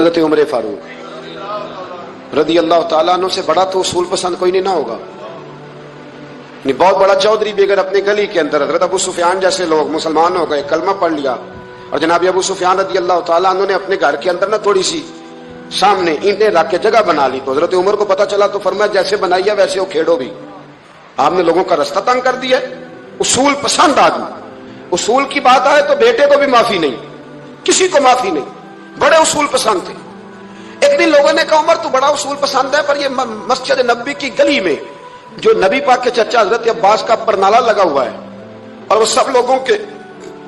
حضرت عمر فاروق رضی اللہ تعالیٰ عنہ سے بڑا تو اصول پسند کوئی نہیں نہ ہوگا. بہت بڑا چودھری بھی اگر اپنی گلی کے اندر حضرت ابو سفیان جیسے لوگ مسلمان ہو گئے, کلمہ پڑھ لیا, اور جناب ابو سفیان رضی اللہ تعالیٰ عنہ نے اپنے گھر کے اندر نہ تھوڑی سی سامنے اینٹیں رکھ کے جگہ بنا لی, تو حضرت عمر کو پتا چلا تو فرمایا جیسے بنائی ہے ویسے وہ کھیڑو بھی. آپ نے لوگوں کا رستہ تنگ کر دیا. اصول پسند آدمی, اصول کی بات آئے تو بیٹے کو بھی معافی نہیں, کسی کو معافی نہیں, بڑے اصول پسند تھے. ایک دن لوگوں نے کہا عمر تو بڑا اصول پسند ہے, پر یہ مسجد نبی کی گلی میں جو نبی پاک کے چچا حضرت عباس کا پرنالہ لگا ہوا ہے اور وہ سب لوگوں کے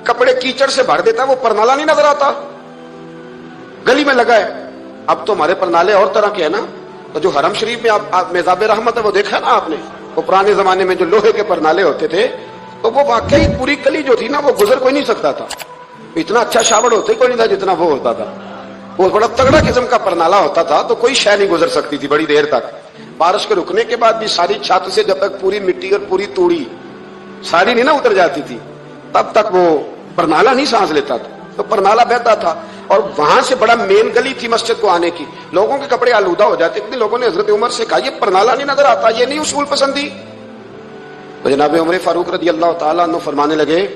کپڑے کیچڑ سے بھر دیتا ہے, وہ پرنالہ نہیں نظر آتا گلی میں لگا ہے. اب تو ہمارے پرنالے اور طرح کے ہیں نا, تو جو حرم شریف میں آپ میزاب رحمت ہے وہ دیکھا نا آپ نے, وہ پرانے زمانے میں جو لوہے کے پرنالے ہوتے تھے, تو وہ واقعی پوری گلی جو تھی نا وہ گزر کوئی نہیں سکتا تھا. اتنا اچھا شاور ہوتا ہی کوئی نہیں تھا جتنا وہ ہوتا تھا. وہ بڑا تگڑا قسم کا پرنالہ ہوتا تھا, تو کوئی شے نہیں گزر سکتی تھی بڑی دیر تک. بارش کے رکنے کے بعد بھی ساری چھت سے جب تک پوری مٹی اور پوری توڑی ساری نہیں نہ اتر جاتی تھی تب تک وہ پرنالہ نہیں سانس لیتا تھا, تو پرنالہ بہتا تھا. اور وہاں سے بڑا مین گلی تھی مسجد کو آنے کی, لوگوں کے کپڑے آلودہ ہو جاتے. اتنے لوگوں نے حضرت عمر سے کہا یہ پرنالہ نہیں نظر آتا, یہ نہیں اصول پسندی. تو جناب عمر فاروق رضی اللہ تعالیٰ عنہ فرمانے لگے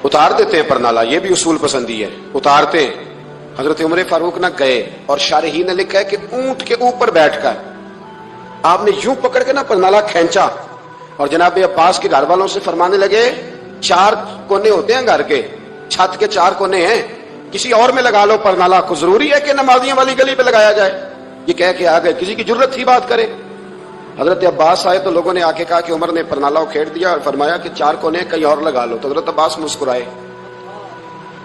اتار دیتے ہیں پرنالہ, یہ بھی اصول پسندی ہے, اتارتے ہیں. حضرت عمر فاروق نہ گئے, اور شارحین نے لکھا ہے کہ اونٹ کے اوپر بیٹھ کر آپ نے یوں پکڑ کے نا پرنالہ کھینچا, اور جناب عباس کے گھر والوں سے فرمانے لگے 4 کونے ہوتے ہیں گھر کے, چھت کے 4 کونے ہیں, کسی اور میں لگا لو پرنالہ, کو ضروری ہے کہ نمازیوں والی گلی پہ لگایا جائے. یہ کہہ کے آ گئے, کسی کی جرت تھی بات کرے. حضرت عباس آئے تو لوگوں نے آ کے کہا کہ عمر نے پرنالہ کھیڑ دیا, اور فرمایا کہ 4 کونے کہیں اور لگا لو. تو حضرت عباس مسکرائے.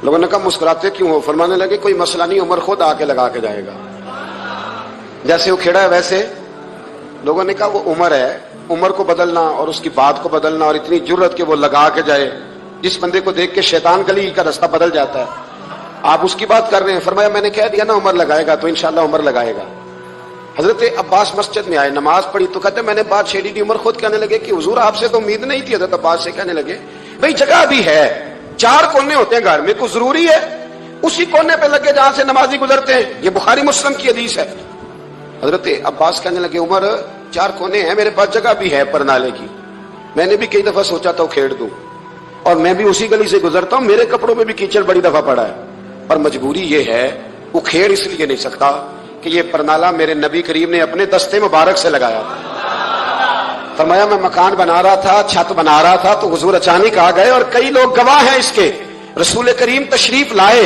لوگوں نے کہا مسکراتے کیوں ہو؟ فرمانے لگے کوئی مسئلہ نہیں, عمر خود آ کے لگا کے جائے گا. جیسے وہ کھیڑا ہے ویسے. لوگوں نے کہا وہ عمر ہے, عمر کو بدلنا اور اس کی بات کو بدلنا, اور اتنی جرت کہ وہ لگا کے جائے. جس بندے کو دیکھ کے شیطان گلی کا رستہ بدل جاتا ہے, آپ اس کی بات کر رہے ہیں. فرمایا میں نے کہہ دیا نا عمر لگائے گا, تو انشاءاللہ عمر لگائے گا. حضرت عباس مسجد میں آئے, نماز پڑھی, تو کہتے میں نے بات چھیڑی تھی. عمر خود کہنے لگے کہ حضور آپ سے تو امید نہیں تھی. حضرت عباس سے کہنے لگے بھئی جگہ بھی ہے, 4 کونے ہوتے ہیں گھر میں, کو ضروری ہے اسی کونے پہ لگے جہاں سے نمازی گزرتے ہیں. یہ بخاری مسلم کی حدیث ہے. حضرت عباس کہنے لگے عمر 4 کونے ہیں, میرے پاس جگہ بھی ہے پرنالے کی, میں نے بھی کئی دفعہ سوچا تھا کھیڑ دوں, اور میں بھی اسی گلی سے گزرتا ہوں, میرے کپڑوں میں بھی کیچڑ بڑی دفعہ پڑا ہے, پر مجبوری یہ ہے وہ کھیڑ اس لیے نہیں سکتا کہ یہ پرنالہ میرے نبی کریم نے اپنے دستے مبارک سے لگایا تھا. فرمایا میں مکان بنا رہا تھا, چھت بنا رہا تھا, تو حضور اچانک آ گئے, اور کئی لوگ گواہ ہیں اس کے. رسول کریم تشریف لائے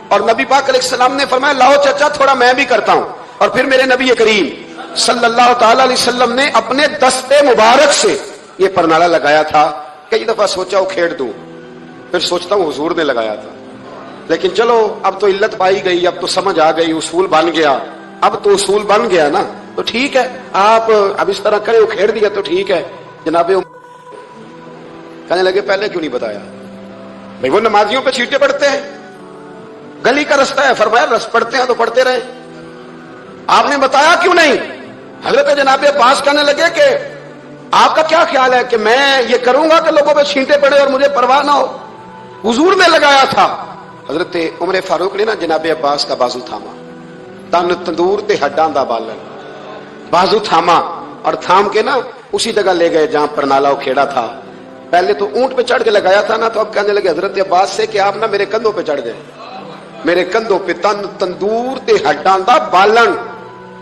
اور نبی پاک علیہ السلام نے فرمایا لاؤ چچا تھوڑا میں بھی کرتا ہوں, اور پھر میرے نبی کریم صلی اللہ تعالی علیہ وسلم نے اپنے دستے مبارک سے یہ پرنالہ لگایا تھا. کئی دفعہ سوچا وہ کھیڑ دوں, پھر سوچتا ہوں حضور نے لگایا تھا. لیکن چلو اب تو علت پائی گئی, اب تو سمجھ آ گئی, اصول بن گیا. اب تو اصول بن گیا نا, تو ٹھیک ہے, آپ اب اس طرح کرے, وہ کھیڑ دیا تو ٹھیک ہے. جناب کہنے لگے پہلے کیوں نہیں بتایا؟ بھائی وہ نمازیوں پہ چھینٹے پڑتے ہیں, گلی کا رستہ ہے. فرمایا رس پڑتے ہیں تو پڑھتے رہے, آپ نے بتایا کیوں نہیں؟ حضرت جناب عباس کہنے لگے کہ آپ کا کیا خیال ہے کہ میں یہ کروں گا کہ لوگوں پہ چھینٹے پڑے اور مجھے پرواہ نہ ہو؟ حضور نے لگایا تھا. حضرت عمر فاروق نے نا جناب عباس کا بازو تھاما, تن تندور تے ہڈاں دا بالن, بازو تھاما, اور تھام کے نا اسی جگہ لے گئے جہاں پرنالہ کھیڑا تھا. پہلے تو اونٹ پہ چڑھ کے لگایا تھا نا, تو اب کہنے لگے حضرت عباس سے کہ آپ نا میرے کندھوں پہ چڑھ گئے, میرے کندھوں پہ تن تندور تے ہڈاں دا بالن,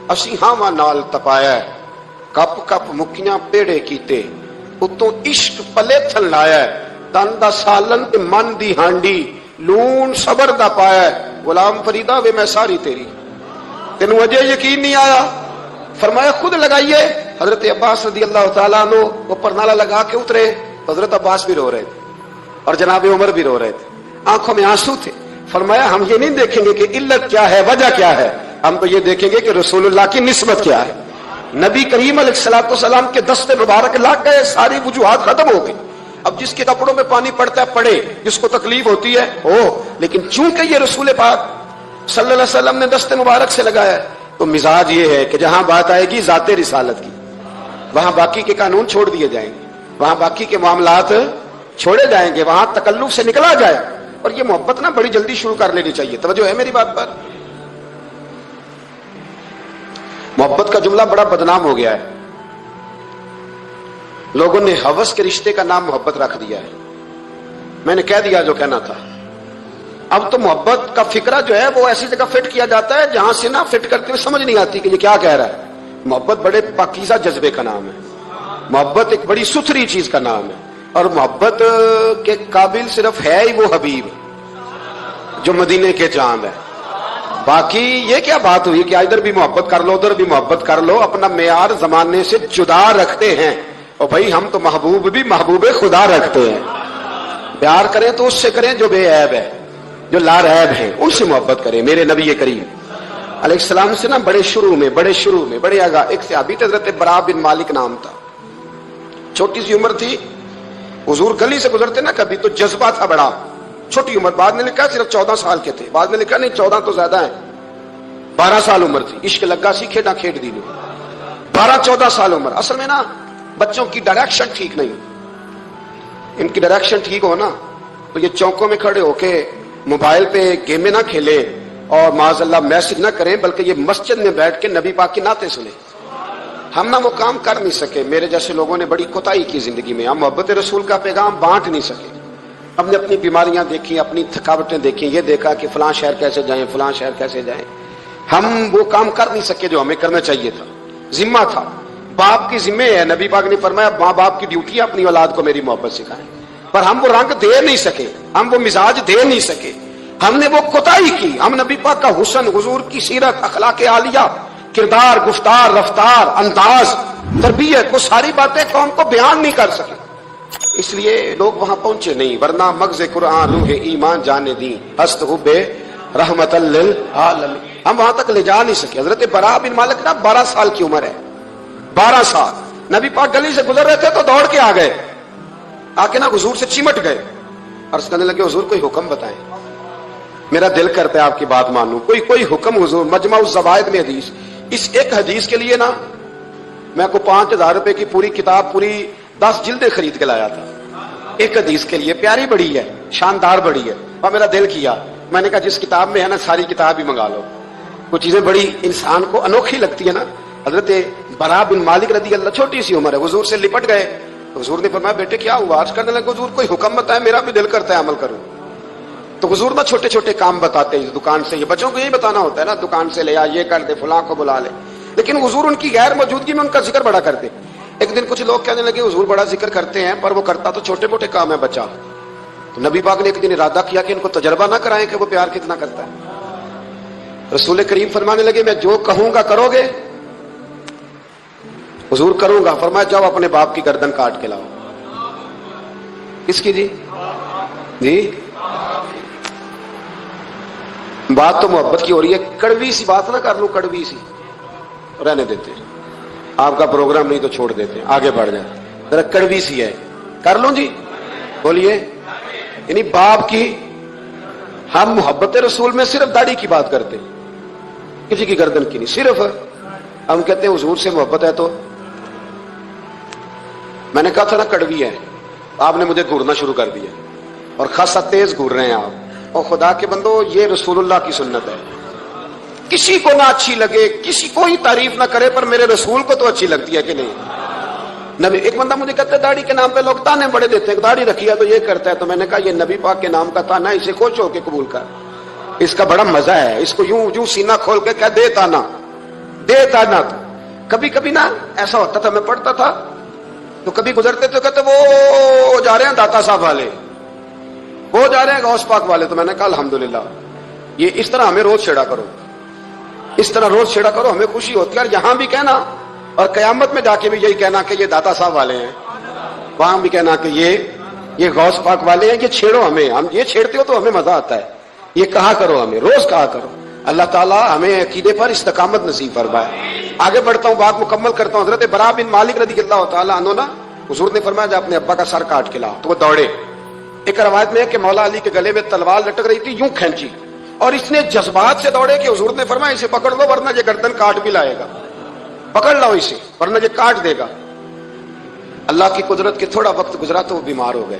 اسی ہاواں نال تپایا, کپ کپ مکیاں پیڑے کیتے, اتوں عشق پلے تھن لایا, تن دا سالن تے من دی ہانڈی, لون صبر دا پایا. غلام فریدہ وے میں ساری تیری, تینوں اجے یقین نہیں آیا؟ فرمایا خود لگائیے. حضرت عباس رضی اللہ تعالیٰ عنہ وہ پرنالہ لگا کے اترے. حضرت عباس بھی رو رہے تھے اور جناب عمر بھی رو رہے تھے, آنکھوں میں آنسو تھے. فرمایا ہم یہ نہیں دیکھیں گے کہ علت کیا ہے, وجہ کیا ہے, ہم تو یہ دیکھیں گے کہ رسول اللہ کی نسبت کیا ہے. نبی کریم علیہ الصلوۃ والسلام کے دستے مبارک لگ گئے, ساری وجوہات ختم ہو گئی. اب جس کے کپڑوں میں پانی پڑتا ہے پڑے, جس کو تکلیف ہوتی ہے ہو, لیکن چونکہ یہ رسول پاک صلی اللہ علیہ وسلم نے دستے مبارک سے لگایا ہے, تو مزاج یہ ہے کہ جہاں بات آئے گی ذات رسالت کی, وہاں باقی کے قانون چھوڑ دیے جائیں گے, وہاں باقی کے معاملات چھوڑے جائیں گے, وہاں تکلف سے نکلا جائے. اور یہ محبت نا بڑی جلدی شروع کر لینی چاہیے. توجہ ہے میری بات پر؟ محبت کا جملہ بڑا بدنام ہو گیا ہے. لوگوں نے ہوس کے رشتے کا نام محبت رکھ دیا ہے. میں نے کہہ دیا جو کہنا تھا. اب تو محبت کا فکرہ جو ہے وہ ایسی جگہ فٹ کیا جاتا ہے جہاں سے نا فٹ کرتے ہوئے سمجھ نہیں آتی کہ یہ کیا کہہ رہا ہے. محبت بڑے پاکیزہ جذبے کا نام ہے. محبت ایک بڑی ستھری چیز کا نام ہے. اور محبت کے قابل صرف ہے ہی وہ حبیب جو مدینے کے چاند ہے. باقی یہ کیا بات ہوئی کہ ادھر بھی محبت کر لو ادھر بھی محبت کر لو. اپنا معیار زمانے سے جدا رکھتے ہیں. اور بھائی ہم تو محبوب بھی محبوب خدا رکھتے ہیں. پیار کریں تو اس سے کریں جو بے عیب ہے, جو لا ریب ہیں, ان سے محبت کریں. میرے نبی کریم علیہ السلام سے نا بڑے شروع میں بڑے آگاہ ایک صحابی تھے, حضرت برا بن مالک نام تھا. چھوٹی سی عمر تھی. حضور گلی سے گزرتے نا کبھی تو جذبہ تھا بڑا. چھوٹی عمر, بعد میں لکھا صرف 14 سال کے تھے, بعد میں لکھا نہیں 14 تو زیادہ ہیں, 12 سال عمر تھی. عشق لگا سی کھیڈا کھیڈ دی. 12-14 سال عمر. اصل میں نا بچوں کی ڈائریکشن ٹھیک نہیں. ان کی ڈائریکشن ٹھیک ہو نا تو یہ چوکوں میں کھڑے ہو کے موبائل پہ گیمیں نہ کھیلے اور معاذ اللہ میسج نہ کریں, بلکہ یہ مسجد میں بیٹھ کے نبی پاک کی نعتیں سنیں. ہم نہ وہ کام کر نہیں سکے. میرے جیسے لوگوں نے بڑی کوتاہی کی زندگی میں. ہم محبت رسول کا پیغام بانٹ نہیں سکے. ہم نے اپنی بیماریاں دیکھی, اپنی تھکاوٹیں دیکھی, یہ دیکھا کہ فلاں شہر کیسے جائیں, فلاں شہر کیسے جائیں. ہم وہ کام کر نہیں سکے جو ہمیں کرنا چاہیے تھا. ذمہ تھا, باپ کی ذمہ ہے. نبی پاک نے فرمایا ماں باپ کی ڈیوٹی ہے اپنی اولاد کو میری محبت سکھائیں. پر ہم وہ رنگ دے نہیں سکے, ہم وہ مزاج دے نہیں سکے. ہم نے وہ کوتاہی کی. ہم نبی پاک کا حسن, حضور کی سیرت, اخلاق عالیہ, کردار, گفتار, رفتار, انداز, تربیت, وہ ساری باتیں قوم کو بیان نہیں کر سکے. اس لیے لوگ وہاں پہنچے نہیں. ورنہ مغز قرآن روح ایمان جانے دی ہست حب رحمت للعالمین, ہم وہاں تک لے جا نہیں سکے. حضرت برا بن مالک نا 12 سال کی عمر ہے. 12 سال. نبی پاک گلی سے گزر رہے تھے تو دوڑ کے آ گئے. آ کے نا حضور سے چمٹ گئے. عرض کرنے لگے حضور کوئی حکم بتائیں, میرا دل کرتا ہے آپ کی بات مانوں. کوئی حکم حضور. مجمع الزوائد میں حدیث, اس ایک حدیث کے لیے نا میں کو 5000 روپے کی پوری کتاب, پوری 10 جلدیں خرید کے لایا تھا. ایک حدیث کے لیے. پیاری بڑی ہے, شاندار بڑی ہے. اور میرا دل کیا, میں نے کہا جس کتاب میں ہے نا ساری کتاب ہی منگا لو. کچھ چیزیں بڑی انسان کو انوکھی لگتی ہے نا. حضرت برا بن مالک رضی اللہ, چھوٹی سی عمر ہے, حضور سے لپٹ گئے. حضور نے فرمایا بیٹے کیا ہوا؟ عرض کرنے لگے حضور کوئی حکم بتائے, میرا بھی دل کرتا ہے عمل کروں. تو حضور نا چھوٹے چھوٹے کام بتاتے ہیں. دکان سے, یہ بچوں کو یہی بتانا ہوتا ہے نا, دکان سے لے آ, یہ کر دے, فلاں کو بلا لے. لیکن حضور ان کی غیر موجودگی میں ان کا ذکر بڑا کرتے. ایک دن کچھ لوگ کہنے لگے حضور بڑا ذکر کرتے ہیں پر وہ کرتا تو چھوٹے موٹے کام ہے بچہ. تو نبی پاک نے ایک دن ارادہ کیا کہ ان کو تجربہ نہ کرائیں کہ وہ پیار کتنا کرتا ہے. رسول کریم فرمانے لگے میں جو کہوں گا کرو گے؟ حضور کروں گا. فرمایا جاؤ اپنے باپ کی گردن کاٹ کے لاؤ. کس کی؟ جی بات تو محبت کی ہو رہی ہے. کڑوی سی بات نہ کر لوں, کڑوی سی رہنے دیتے. آپ کا پروگرام نہیں تو چھوڑ دیتے, آگے بڑھ جائیں. ذرا کڑوی سی ہے, کر لوں جی, بولیے. یعنی باپ کی, ہم محبت رسول میں صرف داڑھی کی بات کرتے, کسی کی گردن کی نہیں. صرف ہم کہتے ہیں حضور سے محبت ہے. تو میں نے کہا تھا نا کڑوی ہے, آپ نے مجھے گھورنا شروع کر دیا اور خاصا تیز گھور رہے ہیں آپ. اور خدا کے بندو یہ رسول اللہ کی سنت ہے. کسی کو نہ اچھی لگے, کسی کو ہی تعریف نہ کرے, پر میرے رسول کو تو اچھی لگتی ہے کہ نہیں. نبی, ایک بندہ مجھے کہتا ہے داڑھی کے نام پہ لوگ تانے بڑے دیتے ہیں, داڑھی رکھی ہے تو یہ کرتا ہے. تو میں نے کہا یہ نبی پاک کے نام کا تانا, اسے خوش ہو کے قبول کر, اس کا بڑا مزہ ہے. اس کو یوں یوں سینہ کھول کے کہہ دے تانا, دے تانا. تو کبھی کبھی نا ایسا ہوتا تھا, میں پڑھتا تھا تو کبھی گزرتے تو کہتے وہ جا رہے ہیں داتا صاحب والے, وہ جا رہے ہیں غوث پاک والے. تو میں نے کہا الحمدللہ, یہ اس طرح ہمیں روز چھیڑا کرو, اس طرح روز چھیڑا کرو, ہمیں خوشی ہوتی ہے. اور یہاں بھی کہنا اور قیامت میں جا کے بھی یہی کہنا کہ یہ داتا صاحب والے ہیں, وہاں بھی کہنا کہ یہ غوث پاک والے ہیں. یہ چھیڑو ہمیں, ہم یہ چھیڑتے ہو تو ہمیں مزہ آتا ہے. یہ کہا کرو, ہمیں روز کہا کرو. اللہ تعالیٰ ہمیں عقیدے پر استقامت نصیب فرمائے. آگے بڑھتا ہوں, بات مکمل کرتا ہوں. حضرت برا بن مالک رضی اللہ تعالیٰ عنہ نا, حضور نے فرمایا جا اپنے ابا کا سر کاٹ کے لاؤ. تو وہ دوڑے. ایک روایت میں ہے کہ مولا علی کے گلے میں تلوار لٹک رہی تھی, یوں کھینچی, اور اس نے جذبات سے دوڑے کہ حضور نے فرمایا اسے پکڑ لو ورنہ یہ گردن کاٹ بھی لائے گا. پکڑ لو اسے ورنہ یہ کاٹ دے گا. اللہ کی قدرت کے تھوڑا وقت گزرا تو وہ بیمار ہو گئے.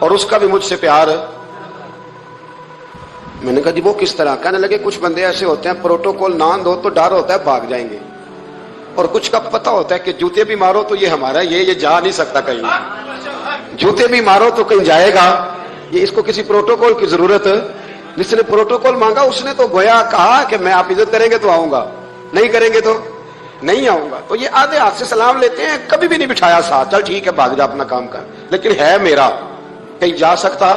اور اس کا بھی مجھ سے پیار. میں نے کہا جی وہ کس طرح؟ کہنے لگے کچھ بندے ایسے ہوتے ہیں پروٹوکول نہ دو تو ڈر ہوتا ہے بھاگ جائیں گے, اور کچھ کا پتہ ہوتا ہے کہ جوتے بھی مارو تو یہ ہمارا یہ جا نہیں سکتا کہیں, جوتے بھی مارو تو کہیں جائے گا, یہ اس کو کسی پروٹوکول کی ضرورت. جس نے پروٹوکول مانگا اس نے تو گویا کہا کہ میں آپ عزت کریں گے تو آؤں گا, نہیں کریں گے تو نہیں آؤں گا. تو یہ آدھے ہاتھ سے سلام لیتے ہیں, کبھی بھی نہیں بٹھایا ساتھ, چل ٹھیک ہے بھاگ جا اپنا کام کر, لیکن ہے میرا, کہیں جا سکتا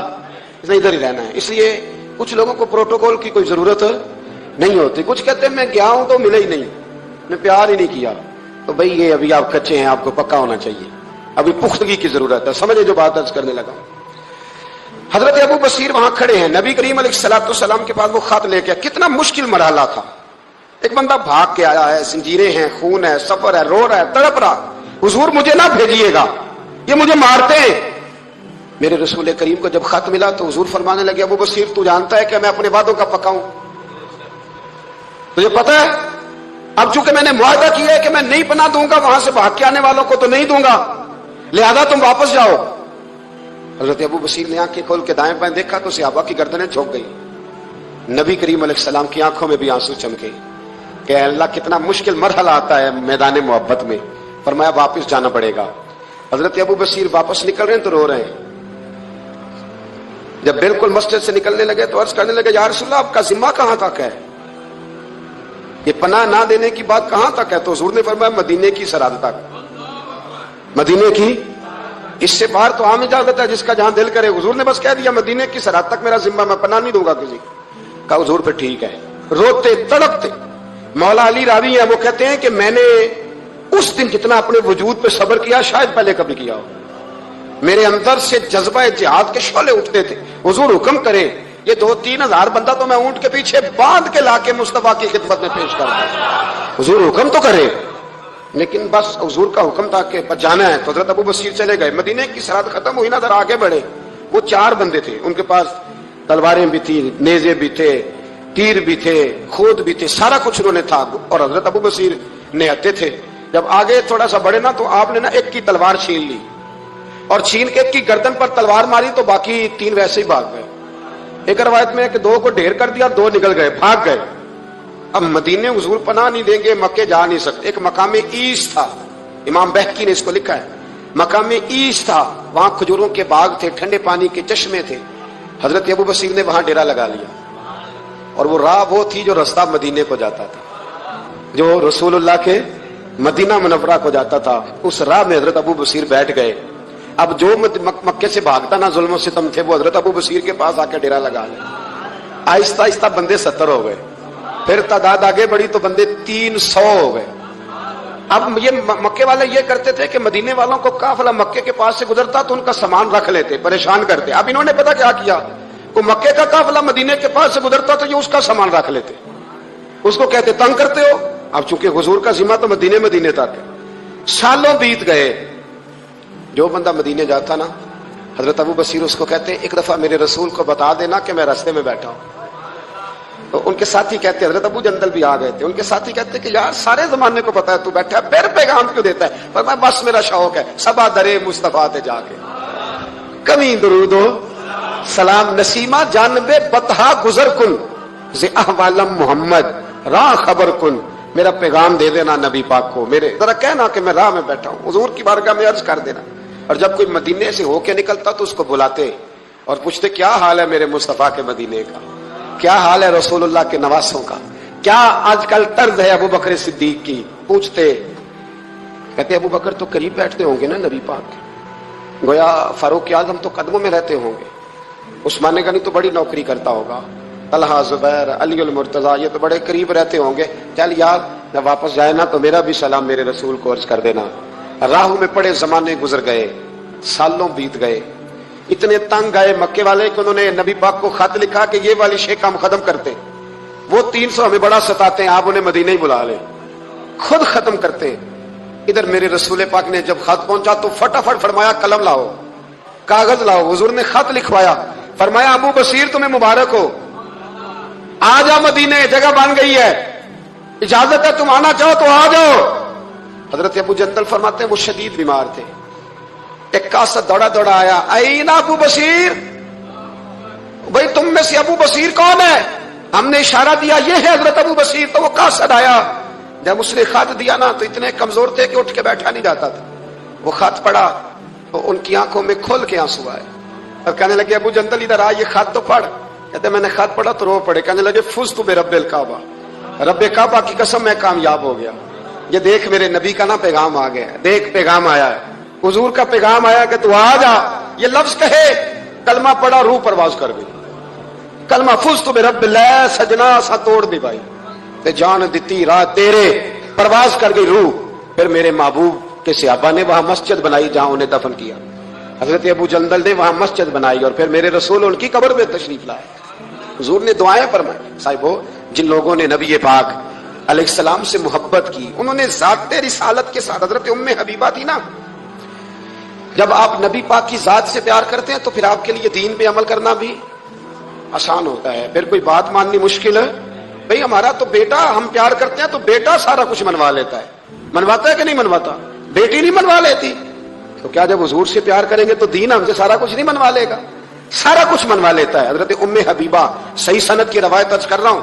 نہیں, ادھر ہی رہنا ہے. اس لیے کچھ لوگوں کو پروٹوکول کی کوئی ضرورت نہیں ہوتی. کچھ کہتے ہیں میں گیا ہوں تو ملے ہی نہیں, میں پیار ہی نہیں کیا. تو بھئی یہ ابھی آپ کچے ہیں, آپ کو پکا ہونا چاہیے, ابھی پختگی کی ضرورت ہے. سمجھے جو بات عرض کرنے لگا. حضرت ابو بصیر وہاں کھڑے ہیں, نبی کریم علیہ الصلوۃ والسلام کے پاس وہ خط لے کے. کتنا مشکل مرحلہ تھا, ایک بندہ بھاگ کے آیا ہے, زنجیریں ہیں, خون ہے, سفر ہے, رو رہا ہے, تڑپ رہا, حضور مجھے نہ بھیجیے گا, یہ مجھے مارتے ہیں. میرے رسول کریم کو جب خط ملا تو حضور فرمانے لگے ابو بصیر تو جانتا ہے کہ میں اپنے وعدوں کا پکا ہوں, تجھے پتا ہے اب چونکہ میں نے معاہدہ کیا ہے کہ میں نہیں پناہ دوں گا وہاں سے بھاگ کے آنے والوں کو, تو نہیں دوں گا, لہذا تم واپس جاؤ. حضرت ابو بصیر نے آنکھیں کھول کے دائیں بائیں دیکھا تو صحابہ کی گردنیں جھک گئی. نبی کریم علیہ السلام کی آنکھوں میں بھی آنسو چمکے کہ اللہ کتنا مشکل مرحلہ آتا ہے میدان محبت میں. فرمایا واپس جانا پڑے گا. حضرت ابو بصیر واپس نکل رہے ہیں تو رو رہے ہیں. جب بالکل مسجد سے نکلنے لگے تو عرض کرنے لگے یا رسول اللہ آپ کا ذمہ کہاں تک ہے, یہ پناہ نہ دینے کی بات کہاں تک ہے؟ تو حضور نے فرمایا مدینے کی سرحد تک, مدینے کی, اس سے باہر تو عام اجازت ہے جس کا جہاں دل کرے. حضور نے بس کہہ دیا مدینے کی سرحد تک میرا ذمہ, میں پناہ نہیں دوں گا کسی. کہا حضور پہ ٹھیک ہے. روتے تڑپتے مولا علی راوی ہیں, وہ کہتے ہیں کہ میں نے اس دن جتنا اپنے وجود پہ صبر کیا شاید پہلے کبھی کیا ہو. میرے اندر سے جذبہ جہاد کے شعلے اٹھتے تھے. حضور حکم کرے یہ 2-3 ہزار بندہ تو میں اونٹ کے پیچھے باندھ کے لا کے مصطفیٰ کی خدمت میں پیش کر دوں. حضور حکم تو کرے, لیکن بس حضور کا حکم تھا کہ جانا ہے. تو حضرت ابو بصیر چلے گئے. مدینے کی سرحد ختم ہوئی نا, ذرا آگے بڑھے. وہ 4 بندے تھے, ان کے پاس تلواریں بھی تھی, نیزے بھی تھے, تیر بھی تھے, خود بھی تھے, سارا کچھ انہوں نے تھا. اور حضرت ابو بصیر نہتے تھے. جب آگے تھوڑا سا بڑھے نا تو آپ نے نا ایک کی تلوار چھین لی, اور چھین کے ایک کی گردن پر تلوار ماری تو باقی 3 ویسے ہی بھاگ گئے. ایک روایت میں کہ 2 کو ڈھیر کر دیا, 2 نکل گئے, بھاگ گئے. اب مدینے حضور پناہ نہیں دیں گے, مکے جا نہیں سکتے. ایک مقام ایس تھا, امام بہقی نے اس کو لکھا ہے, مقام ایس تھا, وہاں کھجوروں کے باغ تھے, ٹھنڈے پانی کے چشمے تھے. حضرت ابو بصیر نے وہاں ڈیرا لگا لیا, اور وہ راہ وہ تھی جو رستہ مدینے کو جاتا تھا, جو رسول اللہ کے مدینہ منورہ کو جاتا تھا. اس راہ میں حضرت ابو بصیر بیٹھ گئے. اب جو مکے سے بھاگتا نا ظلم و ستم تھے, وہ حضرت ابو بصیر کے پاس آ کے ڈیرا لگا لیا. آہستہ آہستہ بندے 70 ہو گئے, پھر تعداد آگے بڑھی تو بندے 300 ہو گئے. اب یہ مکے والے یہ کرتے تھے کہ مدینے والوں کو قافلہ مکے کے پاس سے گزرتا تو ان کا سامان رکھ لیتے, پریشان کرتے. اب انہوں نے پتا کیا کیا, کو مکے کا قافلہ مدینے کے پاس سے گزرتا تو یہ اس کا سامان رکھ لیتے, اس کو کہتے تنگ کرتے ہو. اب چونکہ حضور کا ذمہ تو مدینے تک ہے. سالوں بیت گئے. جو بندہ مدینے جاتا نا, حضرت ابو بصیر اس کو کہتے ایک دفعہ میرے رسول کو بتا دینا کہ میں راستے میں بیٹھا ہوں. تو ان کے ساتھی کہتے, حضرت ابو جندل بھی آ گئے تھے, ان کے ساتھی کہتے کہ یار سارے زمانے کو پتا ہے تو بیٹھا ہے, پھر پیغام کیوں دیتا ہے؟ پر میں بس میرا شوق ہے, سبا درے مصطفیٰ تے جا کے کمی درود و سلام نسیمہ جانب بطحا گزر کن ز احوالم محمد راہ خبر کن. میرا پیغام دے دینا نبی پاک کو, میرے ذرا کہنا کہ میں راہ میں بیٹھا ہوں, حضور کی بارگاہ میں عرض کر دینا. اور جب کوئی مدینے سے ہو کے نکلتا تو اس کو بلاتے اور پوچھتے کیا حال ہے میرے مصطفیٰ کے مدینے کا, کیا حال ہے رسول اللہ کے نواسوں کا, کیا آج کل طرز ہے ابو بکر صدیق کی. پوچھتے, کہتے ابو بکر تو قریب بیٹھتے ہوں گے نا نبی پاک, گویا فاروق اعظم تو قدموں میں رہتے ہوں گے, عثمان غنی تو بڑی نوکری کرتا ہوگا, طلحہ زبیر علی المرتضیٰ یہ تو بڑے قریب رہتے ہوں گے. چل یار جب واپس جائے نا تو میرا بھی سلام میرے رسول کو عرض کر دینا. راہوں میں پڑے زمانے گزر گئے, سالوں بیت گئے, اتنے تنگ آئے مکے والے کہ انہوں نے نبی پاک کو خط لکھا کہ یہ والی شے کام ختم کرتے. وہ 300 ہمیں بڑا ستاتے ہیں, آپ انہیں مدینہ ہی بلا لیں, خود ختم کرتے. ادھر میرے رسول پاک نے جب خط پہنچا تو فٹافٹ فرمایا قلم لاؤ, کاغذ لاؤ. حضور نے خط لکھوایا, فرمایا ابو بصیر تمہیں مبارک ہو, آ جا مدینے, جگہ بن گئی ہے, اجازت ہے, تم آنا چاہو تو آ جاؤ. حضرت ابو جندل فرماتے ہیں وہ شدید بیمار تھے, ایک قاصد دوڑا دوڑا آیا، این ابو بصیر، بھائی تم میں سے ابو بصیر کون ہے؟ ہم نے اشارہ دیا یہ ہے حضرت ابو بصیر، تو وہ قاصد آیا، جب اس نے خط دیا نا تو اتنے کمزور تھے کہ اٹھ کے بیٹھا نہیں جاتا تھا، وہ خط پڑھا تو ان کی آنکھوں میں کھول کے آنسو آئے اور کہنے لگے ابو جندل ادھر آ، یہ خط تو پڑھ۔ کہتے میں نے خط پڑھا تو رو پڑے، کہنے لگے فزت برب الکعبہ، رب کعبہ کی قسم میں کامیاب ہو گیا، یہ دیکھ میرے نبی کا نا پیغام آ گیا ہے، دیکھ پیغام آیا ہے، حضور کا پیغام آیا کہ تو آ جا، یہ لفظ کہے، کلمہ پڑھا، روح پرواز کر گئی، کلمہ فزت برب اللہ، سجنا سا توڑ دی بھائی تے جان دیتی راہ تیرے، پرواز کر گئی روح۔ پھر میرے محبوب کے صحابہ نے وہاں مسجد بنائی جہاں انہیں دفن کیا، حضرت ابو جندل نے وہاں مسجد بنائی اور پھر میرے رسول ان کی قبر میں تشریف لائے، حضور نے دعائیں فرمائی۔ صاحبو، جن لوگوں نے نبی پاک علیہ السلام سے محبت کی، انہوں نے ذات رسالت کے ساتھ، حضرت ام حبیبہ تھی نا، جب آپ نبی پاک کی ذات سے پیار کرتے ہیں تو پھر آپ کے لیے دین پہ عمل کرنا بھی آسان ہوتا ہے، پھر کوئی بات ماننی مشکل ہے؟ بھئی ہمارا تو بیٹا، ہم پیار کرتے ہیں تو بیٹا سارا کچھ منوا لیتا ہے، منواتا ہے کہ نہیں منواتا؟ بیٹی نہیں منوا لیتی، تو کیا جب حضور سے پیار کریں گے تو دین ہم سے سارا کچھ نہیں منوا لے گا؟ سارا کچھ منوا لیتا ہے۔ حضرت ام حبیبہ، صحیح سند کی روایت عرض کر رہا ہوں،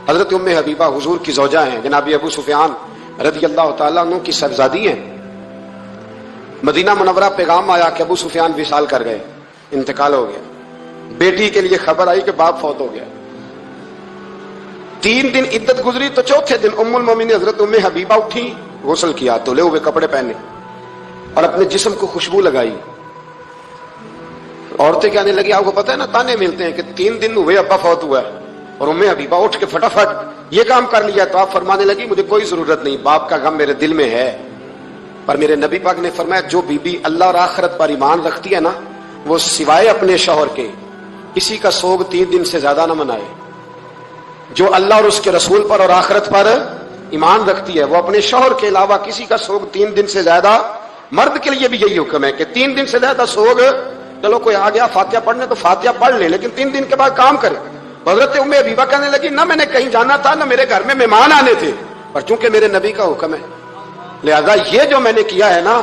حضرت ام حبیبہ حضور کی زوجہ ہیں، جناب ابو سفیان رضی اللہ تعالیٰ عنہ کی صاحبزادی ہیں۔ مدینہ منورہ پیغام آیا کہ ابو سفیان وصال کر گئے، انتقال ہو گیا، بیٹی کے لیے خبر آئی کہ باپ فوت ہو گیا۔ 3 دن عدت گزری تو چوتھے دن ام المومنین حضرت ام حبیبہ اٹھی، غسل کیا، دھلے ہوئے کپڑے پہنے اور اپنے جسم کو خوشبو لگائی۔ عورتیں کہنے لگی، آپ کو پتہ ہے نا تانے ملتے ہیں کہ 3 دن ہوئے ابا فوت ہوا ہے، اور ام حبیبہ اٹھ کے فٹافٹ یہ کام کر لیا۔ تو آپ فرمانے لگی مجھے کوئی ضرورت نہیں، باپ کا غم میرے دل میں ہے، پر میرے نبی پاک نے فرمایا جو بی بی اللہ اور آخرت پر ایمان رکھتی ہے نا، وہ سوائے اپنے شوہر کے کسی کا سوگ 3 دن سے زیادہ نہ منائے۔ جو اللہ اور اس کے رسول پر اور آخرت پر ایمان رکھتی ہے وہ اپنے شوہر کے علاوہ کسی کا سوگ 3 دن سے زیادہ، مرد کے لیے بھی یہی حکم ہے کہ 3 دن سے زیادہ سوگ، چلو کوئی آ گیا فاتحہ پڑھنے تو فاتحہ پڑھ لے، لیکن 3 دن کے بعد کام کرے۔ حضرت ام حبیبہ کہنے لگی نہ میں نے کہیں جانا تھا، نہ میرے گھر میں مہمان آنے تھے، پر چونکہ میرے نبی کا حکم ہے لہذا یہ جو میں نے کیا ہے نا،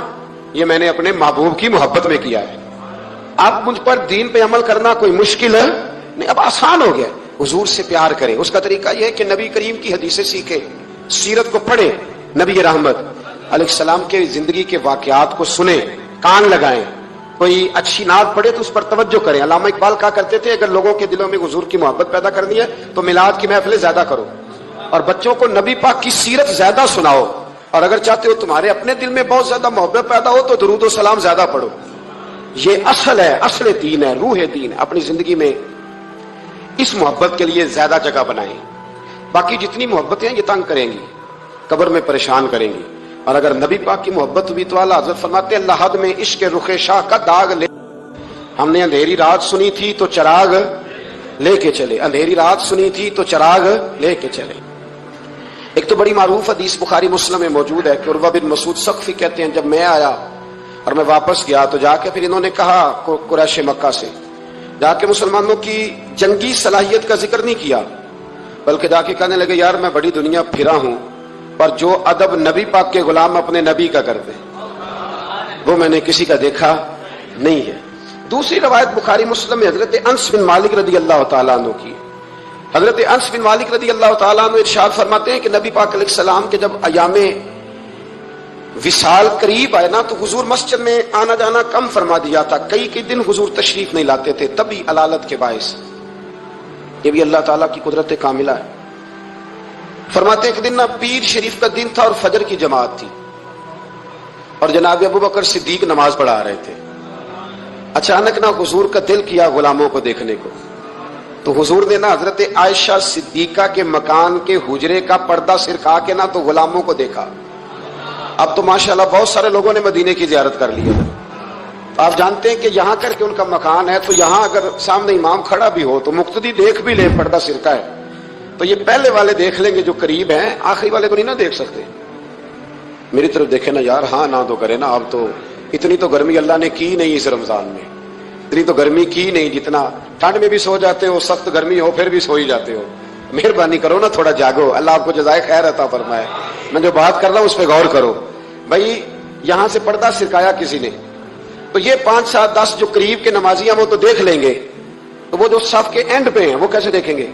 یہ میں نے اپنے محبوب کی محبت میں کیا ہے۔ اب مجھ پر دین پہ عمل کرنا کوئی مشکل ہے نہیں، اب آسان ہو گیا۔ حضور سے پیار کریں، اس کا طریقہ یہ ہے کہ نبی کریم کی حدیثیں سیکھیں، سیرت کو پڑھیں، نبی رحمت علیہ السلام کے زندگی کے واقعات کو سنیں، کان لگائیں، کوئی اچھی نعت پڑھے تو اس پر توجہ کریں۔ علامہ اقبال کہا کرتے تھے اگر لوگوں کے دلوں میں حضور کی محبت پیدا کرنی ہے تو میلاد کی محفلیں زیادہ کرو، اور بچوں کو نبی پاک کی سیرت زیادہ سناؤ، اور اگر چاہتے ہو تمہارے اپنے دل میں بہت زیادہ محبت پیدا ہو تو درود و سلام زیادہ پڑھو۔ یہ اصل ہے، اصل دین ہے، روح دین ہے۔ اپنی زندگی میں اس محبت کے لیے زیادہ جگہ بنائیں، باقی جتنی محبتیں ہیں یہ تنگ کریں گی، قبر میں پریشان کریں گی، اور اگر نبی پاک کی محبت ہوئی تو اعلیٰ حضرت فرماتے ہیں اللہ حد میں عشق رخ شاہ کا داغ لے، ہم نے اندھیری رات سنی تھی تو چراغ لے کے چلے، اندھیری رات سنی تھی تو چراغ لے کے چلے۔ ایک تو بڑی معروف حدیث بخاری مسلم میں موجود ہے کہ عروہ بن مسعود ثقفی کہتے ہیں جب میں آیا اور میں واپس گیا تو جا کے پھر انہوں نے کہا قریش مکہ سے، جا کے مسلمانوں کی جنگی صلاحیت کا ذکر نہیں کیا، بلکہ جا کے کہنے لگے یار میں بڑی دنیا پھرا ہوں، پر جو ادب نبی پاک کے غلام اپنے نبی کا کرتے وہ میں نے کسی کا دیکھا نہیں ہے۔ دوسری روایت بخاری مسلم میں حضرت انس بن مالک رضی اللہ تعالیٰ عنہ کی، حضرت انس بن مالک رضی اللہ تعالیٰ عنہ ارشاد فرماتے ہیں کہ نبی پاک علیہ السلام کے جب ایام وصال قریب آئے نا تو حضور مسجد میں آنا جانا کم فرما دیا تھا، کئی دن حضور تشریف نہیں لاتے تھے، تبھی علالت کے باعث۔ یہ بھی اللہ تعالیٰ کی قدرت کاملہ ہے۔ فرماتے ہیں کہ دن نا پیر شریف کا دن تھا اور فجر کی جماعت تھی، اور جناب ابو بکر صدیق نماز پڑھا رہے تھے۔ اچانک نا حضور کا دل کیا غلاموں کو دیکھنے کو، تو حضور نے نا حضرت عائشہ صدیقہ کے مکان کے حجرے کا پردہ سرکا کے نا تو غلاموں کو دیکھا۔ اب تو ماشاءاللہ بہت سارے لوگوں نے مدینے کی زیارت کر لی ہے، تو آپ جانتے ہیں کہ یہاں کر کے ان کا مکان ہے، تو یہاں اگر سامنے امام کھڑا بھی ہو تو مقتدی دیکھ بھی لے پردہ سرکا ہے، تو یہ پہلے والے دیکھ لیں گے جو قریب ہیں، آخری والے تو نہیں نہ دیکھ سکتے۔ میری طرف دیکھے نا یار، ہاں نہ تو کرے نا، اب تو اتنی تو گرمی اللہ نے کی نہیں اس رمضان میں، اتنی تو گرمی کی نہیں، جتنا ٹھنڈ میں بھی سو جاتے ہو، سخت گرمی ہو پھر بھی سو ہی جاتے ہو، مہربانی کرو نا تھوڑا جاگو، اللہ آپ کو جزائے خیر عطا فرمائے۔ میں جو بات کر رہا ہوں اس پہ غور کرو۔ بھائی یہاں سے پردہ سرکایا کسی نے، تو یہ 5 7 10 جو قریب کے نمازی ہیں وہ تو دیکھ لیں گے, تو وہ جو صف کے اینڈ پہ ہیں وہ کیسے دیکھیں گے؟